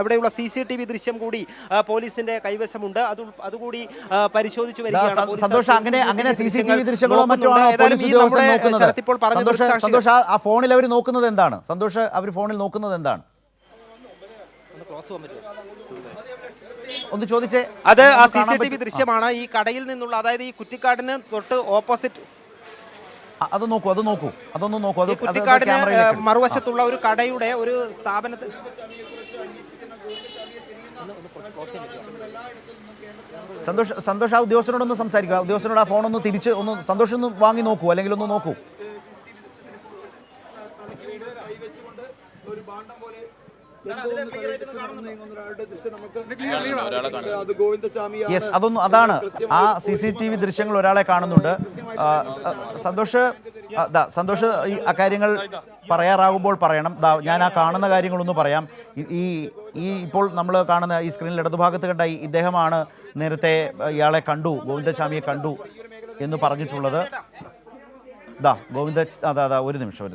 അവിടെയുള്ള CCTV ദൃശ്യം കൂടി പോലീസിന്റെ കൈവശമുണ്ട്. അതുകൂടി പരിശോധിച്ചു വരികയാണ്. സന്തോഷ്, അങ്ങനെ CCTV ദൃശ്യങ്ങളോ മറ്റോ സന്തോഷ്, ആ ഫോണിൽ അവർ നോക്കുന്നത് എന്താണ്? സന്തോഷ്, അവർ ഫോണിൽ നോക്കുന്നത് എന്താണ്? ഒന്ന് ചോദിച്ചേ. അത് ആ CCTV ദൃശ്യമാണ്. ഈ കടയിൽ നിന്നുള്ള, അതായത് ഈ കുറ്റിക്കാടിന് തൊട്ട് ഓപ്പോസിറ്റ്, അതൊന്ന് നോക്കൂ. കുറ്റിക്കാടിന് മറുവശത്തുള്ള ഒരു കടയുടെ ഒരു സ്ഥാപനത്തിൽ സന്തോഷ് ആ ഉദ്യോഗസ്ഥനോടൊന്ന് സംസാരിക്കുക. ഉദ്യോഗസ്ഥനോട് ആ ഫോണൊന്ന് തിരിച്ച് സന്തോഷം ഒന്ന് വാങ്ങി നോക്കൂ, അല്ലെങ്കിൽ ഒന്ന് നോക്കൂ. അതാണ് ആ CCTV ദൃശ്യങ്ങൾ ഒരാളെ കാണുന്നുണ്ട്. സന്തോഷ് ഈ അക്കാര്യങ്ങൾ പറയാറാകുമ്പോൾ പറയണം. ഞാൻ ആ കാണുന്ന കാര്യങ്ങളൊന്ന് പറയാം. ഇപ്പോൾ നമ്മൾ കാണുന്ന ഈ സ്ക്രീനിൽ ഇടതുഭാഗത്ത് കണ്ട ഇദ്ദേഹമാണ് നേരത്തെ ഇയാളെ കണ്ടു, ഗോവിന്ദചാമിയെ കണ്ടു എന്ന് പറഞ്ഞിട്ടുള്ളത്. ഒരു നിമിഷം.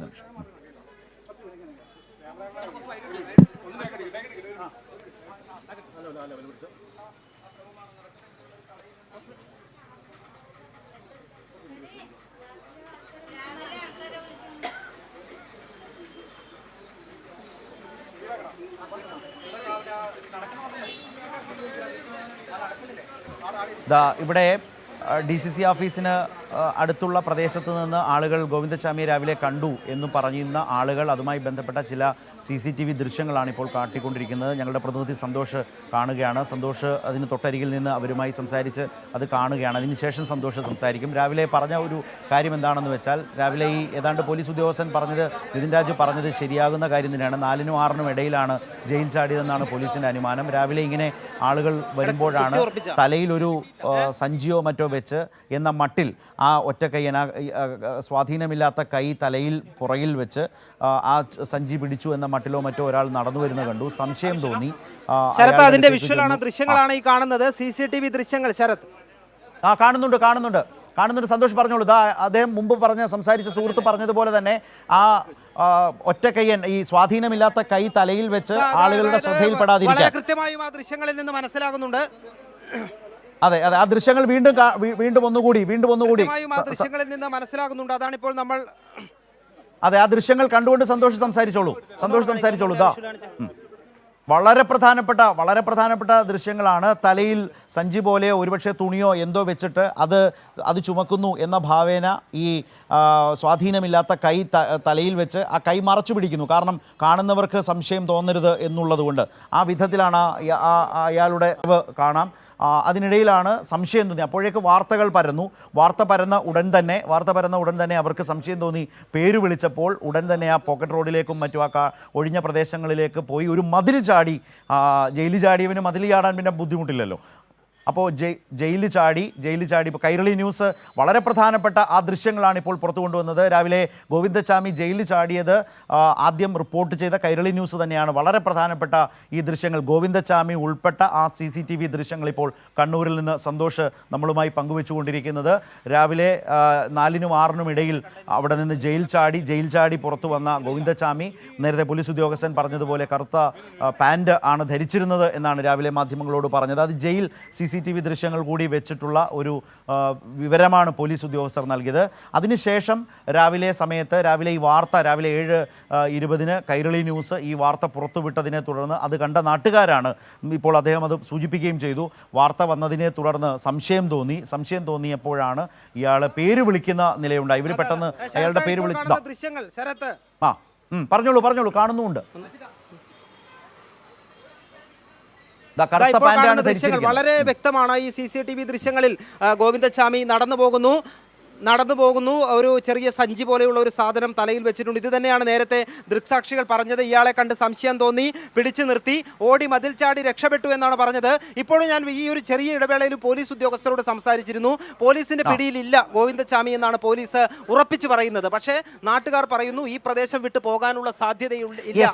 ഇവിടെ DCC ഓഫീസിന് അടുത്തുള്ള പ്രദേശത്ത് നിന്ന് ആളുകൾ ഗോവിന്ദചാമിയെ രാവിലെ കണ്ടു എന്ന് പറയുന്ന ആളുകൾ, അതുമായി ബന്ധപ്പെട്ട ചില CCTV ദൃശ്യങ്ങളാണ് ഇപ്പോൾ കാട്ടിക്കൊണ്ടിരിക്കുന്നത്. ഞങ്ങളുടെ പ്രതിനിധി സന്തോഷ് കാണുകയാണ്. സന്തോഷ് അതിന് തൊട്ടരികിൽ നിന്ന് അവരുമായി സംസാരിച്ച് അത് കാണുകയാണ്. അതിനുശേഷം സന്തോഷ് സംസാരിക്കും. രാവിലെ പറഞ്ഞ ഒരു കാര്യം എന്താണെന്ന് വെച്ചാൽ, രാവിലെ ഈ ഏതാണ്ട് പോലീസ് ഉദ്യോഗസ്ഥൻ പറഞ്ഞത്, നിതിൻ രാജ് പറഞ്ഞത് ശരിയാകുന്ന കാര്യം തന്നെയാണ്. 4-നും 6-നും ഇടയിലാണ് ജയിൽ ചാടിയതെന്നാണ് പോലീസിൻ്റെ അനുമാനം. രാവിലെ ഇങ്ങനെ ആളുകൾ വരുമ്പോഴാണ് തലയിലൊരു സഞ്ചിയോ മറ്റോ വെച്ച് എന്ന മട്ടിൽ ആ ഒറ്റക്കൈയ്യൻ, സ്വാധീനമില്ലാത്ത കൈ തലയിൽ പുറകിൽ വെച്ച് ആ സഞ്ചി പിടിച്ചു എന്ന മട്ടിലോ മറ്റോ ഒരാൾ നടന്നു വരുന്നത് കണ്ടു. സംശയം തോന്നി. അതിന്റെ വിഷ്വലാണ്, ദൃശ്യങ്ങളാണ് ഈ കാണുന്നത്, CCTV ദൃശ്യങ്ങൾ. ശരത് കാണുന്നുണ്ട്. സന്തോഷ് പറഞ്ഞോളൂ. അദ്ദേഹം മുമ്പ് സംസാരിച്ച സുഹൃത്ത് പറഞ്ഞതുപോലെ തന്നെ ആ ഒറ്റക്കയ്യൻ, ഈ സ്വാധീനമില്ലാത്ത കൈ തലയിൽ വെച്ച് ആളുകളുടെ ശ്രദ്ധയിൽപ്പെടാതിരിക്കാൻ കൃത്യമായും ആ ദൃശ്യങ്ങളിൽ നിന്ന് മനസ്സിലാകുന്നുണ്ട്. അതെ, ആ ദൃശ്യങ്ങൾ വീണ്ടും ഒന്നുകൂടി ദൃശ്യങ്ങളിൽ നിന്ന് മനസ്സിലാകുന്നുണ്ട്. അതാണ് ഇപ്പോൾ നമ്മൾ ആ ദൃശ്യങ്ങൾ കണ്ടുകൊണ്ട് സന്തോഷ് സംസാരിച്ചോളൂ. വളരെ പ്രധാനപ്പെട്ട ദൃശ്യങ്ങളാണ്. തലയിൽ സഞ്ചി പോലെ ഒരുപക്ഷെ തുണിയോ എന്തോ വെച്ചിട്ട് അത് ചുമക്കുന്നു എന്ന ഭാവേന ഈ സ്വാധീനമില്ലാത്ത കൈ തലയിൽ വെച്ച് ആ കൈ മറച്ചു പിടിക്കുന്നു. കാരണം കാണുന്നവർക്ക് സംശയം തോന്നരുത് എന്നുള്ളതുകൊണ്ട് ആ വിധത്തിലാണ് അയാളുടെ കാണാം. അതിനിടയിലാണ് സംശയം തോന്നി. അപ്പോഴേക്ക് വാർത്ത പരന്ന ഉടൻ തന്നെ അവർക്ക് സംശയം തോന്നി. പേര് വിളിച്ചപ്പോൾ ഉടൻ തന്നെ ആ പോക്കറ്റ് റോഡിലേക്കും മറ്റും ആ ഒഴിഞ്ഞ പ്രദേശങ്ങളിലേക്ക് പോയി ഒരു മതിൽ ചാടി. ജയിലിൽ ചാടിയവന് മതിൽ ചാടാൻ പിന്നെ ബുദ്ധിമുട്ടില്ലല്ലോ. അപ്പോൾ ജയിലിൽ ചാടി. ഇപ്പോൾ കൈരളി ന്യൂസ് വളരെ പ്രധാനപ്പെട്ട ആ ദൃശ്യങ്ങളാണ് ഇപ്പോൾ പുറത്തു കൊണ്ടുവന്നത്. രാവിലെ ഗോവിന്ദചാമി ജയിലിൽ ചാടിയത് ആദ്യം റിപ്പോർട്ട് ചെയ്ത കൈരളി ന്യൂസ് തന്നെയാണ്. വളരെ പ്രധാനപ്പെട്ട ഈ ദൃശ്യങ്ങൾ, ഗോവിന്ദചാമി ഉൾപ്പെട്ട ആ CCTV ദൃശ്യങ്ങൾ ഇപ്പോൾ കണ്ണൂരിൽ നിന്ന് സന്തോഷ് നമ്മളുമായി പങ്കുവെച്ചുകൊണ്ടിരിക്കുന്നത്. രാവിലെ 4-നും 6-നും ഇടയിൽ അവിടെ നിന്ന് ജയിൽ ചാടി പുറത്തു വന്ന ഗോവിന്ദചാമി, നേരത്തെ പോലീസ് ഉദ്യോഗസ്ഥൻ പറഞ്ഞതുപോലെ കറുത്ത പാൻറ് ആണ് ധരിച്ചിരുന്നത് എന്നാണ് രാവിലെ മാധ്യമങ്ങളോട് പറഞ്ഞത്. അത് ജയിൽ CCTV ദൃശ്യങ്ങൾ കൂടി വെച്ചിട്ടുള്ള ഒരു വിവരമാണ് പോലീസ് ഉദ്യോഗസ്ഥർ നൽകിയത്. അതിനുശേഷം രാവിലെ ഈ വാർത്ത രാവിലെ 7:20 കൈരളി ന്യൂസ് ഈ വാർത്ത പുറത്തുവിട്ടതിനെ തുടർന്ന് അത് കണ്ട നാട്ടുകാരാണ് ഇപ്പോൾ അദ്ദേഹം അത് സൂചിപ്പിക്കുകയും ചെയ്തു. വാർത്ത വന്നതിനെ തുടർന്ന് സംശയം തോന്നിയപ്പോഴാണ് ഇയാളെ പേര് വിളിക്കുന്ന നിലയുണ്ടായി. ഇവർ പെട്ടെന്ന് അയാളുടെ പേര് വിളിച്ചതാ. പറഞ്ഞോളൂ. കാണുന്നുണ്ട്. വളരെ വ്യക്തമാണ്. ഈ CCTV ദൃശ്യങ്ങളിൽ ഗോവിന്ദചാമി നടന്നു പോകുന്നു. ഒരു ചെറിയ സഞ്ചി പോലെയുള്ള ഒരു സാധനം തലയിൽ വെച്ചിട്ടുണ്ട്. ഇത് തന്നെയാണ് നേരത്തെ ദൃക്സാക്ഷികൾ പറഞ്ഞത്. ഇയാളെ കണ്ട് സംശയം തോന്നി, പിടിച്ചു നിർത്തി, ഓടി മതിൽ ചാടി രക്ഷപ്പെട്ടു എന്നാണ് പറഞ്ഞത്. ഇപ്പോഴും ഞാൻ ഈ ഒരു ചെറിയ ഇടവേളയിൽ പോലീസ് ഉദ്യോഗസ്ഥരോട് സംസാരിച്ചിരുന്നു. പോലീസിന്റെ പിടിയിലില്ല ഗോവിന്ദചാമി എന്നാണ് പോലീസ് ഉറപ്പിച്ചു പറയുന്നത്. പക്ഷേ നാട്ടുകാർ പറയുന്നു ഈ പ്രദേശം വിട്ടു പോകാനുള്ള സാധ്യതയില്ല.